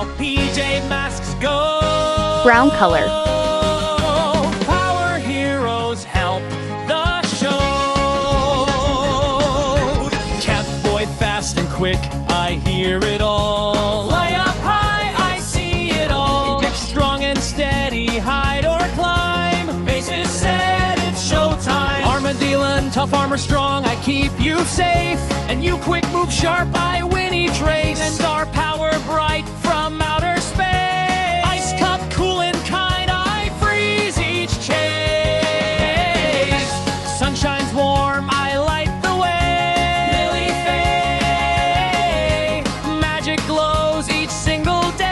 how PJ Masks go. Brown color. Power heroes help the show. Catboy fast and quick, I hear it all. Way up high, I see it all. Get strong and steady, hide or climb. Faces set, it's showtime. Armadillo, tough armor strong, I keep you safe. And you quick move sharp, I win each race. And our power bright from outer space. Ice cup cool and kind, I freeze each chase. Sun shines warm, I light the way. Lily Faye, magic glows each single day.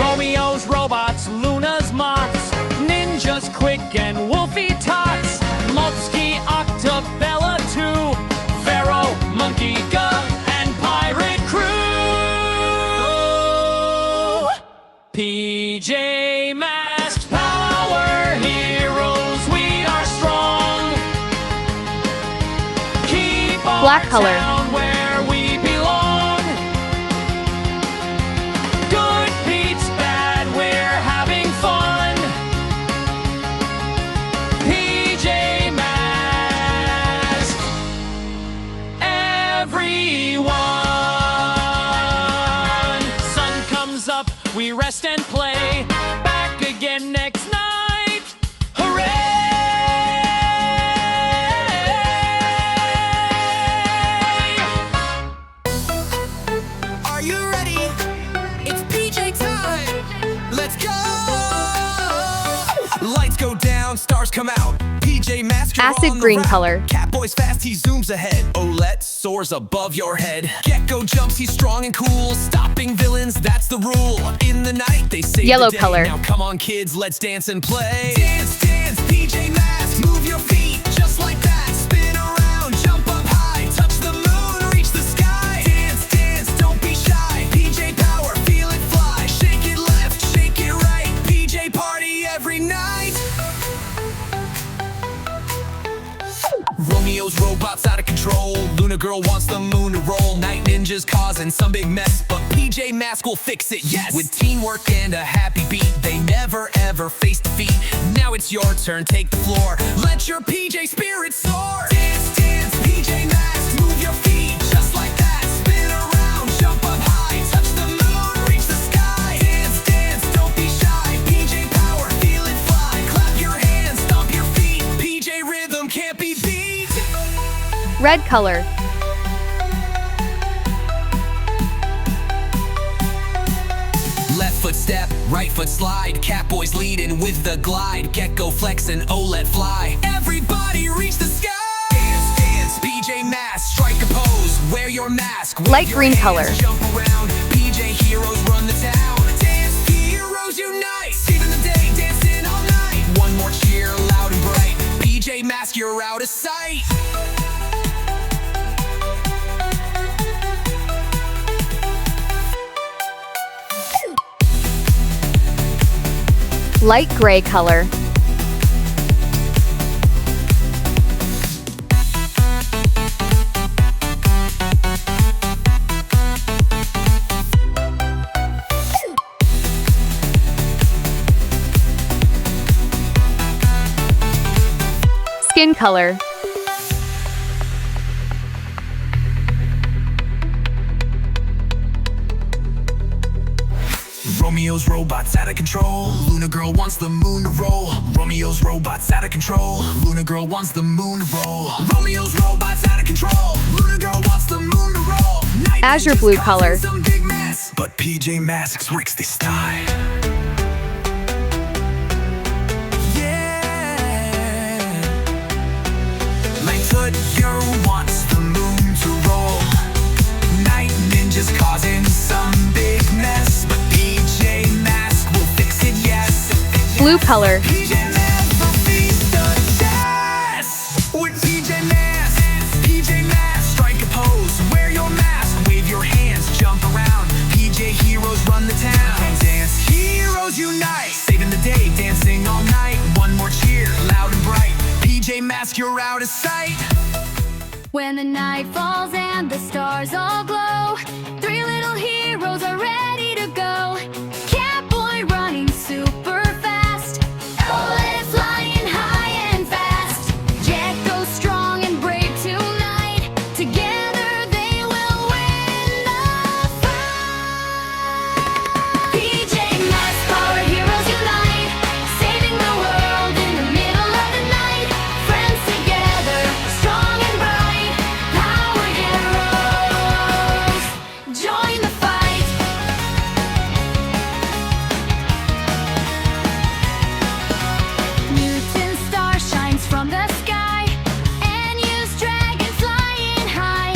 Romeo's robots, Luna's moths, ninjas quick and wolfy tots. Multsky, Octabella too, Pharaoh, Monkey, Gub, and Pirate Crew. PJ Masks, power heroes, we are strong. Keep our Black color. town where we belong. Good beats bad, we're having fun. PJ Masks, everyone. Sun comes up, we rest and play. Back again next night. Hooray! Are you ready? It's PJ time. Let's go. Lights go down, stars come out. PJ Masks, you're Acid on the green route. color. Catboy's fast, he zooms ahead. Owlette soars above your head. Gekko jumps, he's strong and cool. Stopping villains, that's the rule. In the night, they save Yellow the day. color. Now come on, kids, let's dance and play. Dance, dance, PJ Masks, move your feet just like that. Spin around, jump up high, touch the moon, reach the sky. Dance, dance, don't be shy. PJ power, feel it fly. Shake it left, shake it right. PJ party every night. Romeo's robots out of control. Luna girl wants the moon to roll. Night ninjas causing some big mess, but PJ Masks will fix it, yes. With teamwork and a happy beat, they never ever face defeat. Now it's your turn, take the floor. Let your PJ spirit soar. Dance, dance, PJ Masks, move your feet just like that. Spin around, jump up high, touch the moon, reach the sky. Dance, dance, don't be shy. PJ power, feel it fly. Clap your hands, stomp your feet. PJ rhythm can't be beat. Red color. Left foot step, right foot slide. Catboy's leading with the glide. Gekko flex and Owlette fly. Everybody reach the sky. Dance, dance, PJ Masks, strike a pose. Wear your mask. wave Light your green hands, color. Jump around. PJ heroes run the town. Dance heroes unite. Saving the day, dancing all night. One more cheer, loud and bright. PJ Masks, you're out of sight. Light gray color. Skin color. Romeo's robots out of control. Luna girl wants the moon to roll. Romeo's robots out of control. Luna girl wants the moon to roll. Romeo's robots out of control. Luna girl wants the moon to roll. Night Azure ninjas blue causing color. some big mess, but PJ Masks works this time. Yeah. Light foot girl wants the moon to roll. Night ninjas causing some big mess, but PJ Masks will fix it, yes. Blue color. PJ Masks will feast the test. With PJ Masks, strike a pose. Wear your mask, wave your hands, jump around. PJ heroes run the town. Dance heroes unite, saving the day, dancing all night. One more cheer, loud and bright. PJ Masks, you're out of sight. When the night falls and the stars all glow, three little heroes are ready to go. Catboy running super fast. Owlette flying high and fast. Gekko strong and brave tonight. Together they will win the fight. PJ Masks, power heroes unite. Saving the world in the middle of the night. Friends together, strong and bright. Power heroes, join the fight. Mutant star shines from the sky and use dragon flying high.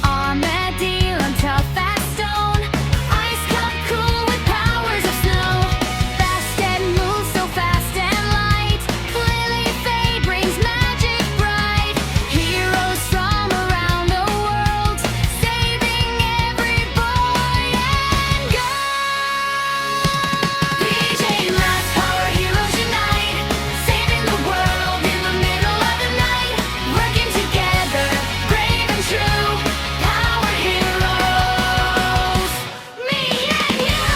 Armadillo tough as stone. Ice cup cool with powers of snow. Bastet moves so fast and light. Lily Fade brings magic bright. Heroes from around the world, saving every boy and girl. PJ Masks, power heroes unite. Saving the world in the middle of the night. Working together, brave and true. Power heroes, me and you.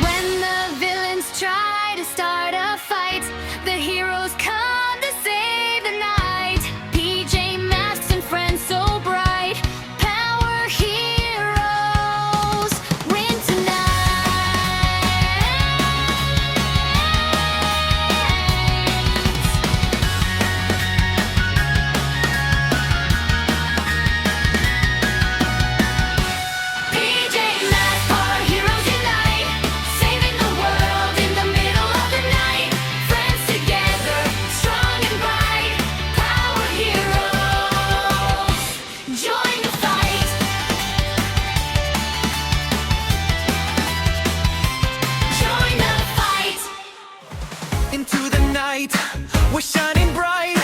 When the villains try to start a fight, the heroes come to save the night. PJ Masks and friends so bright. Power heroes win tonight. PJ Masks, power heroes unite. Saving the world in the middle of the night. Friends together, strong and bright. Power heroes, join the fight. Join the fight. Into the night, we're shining bright.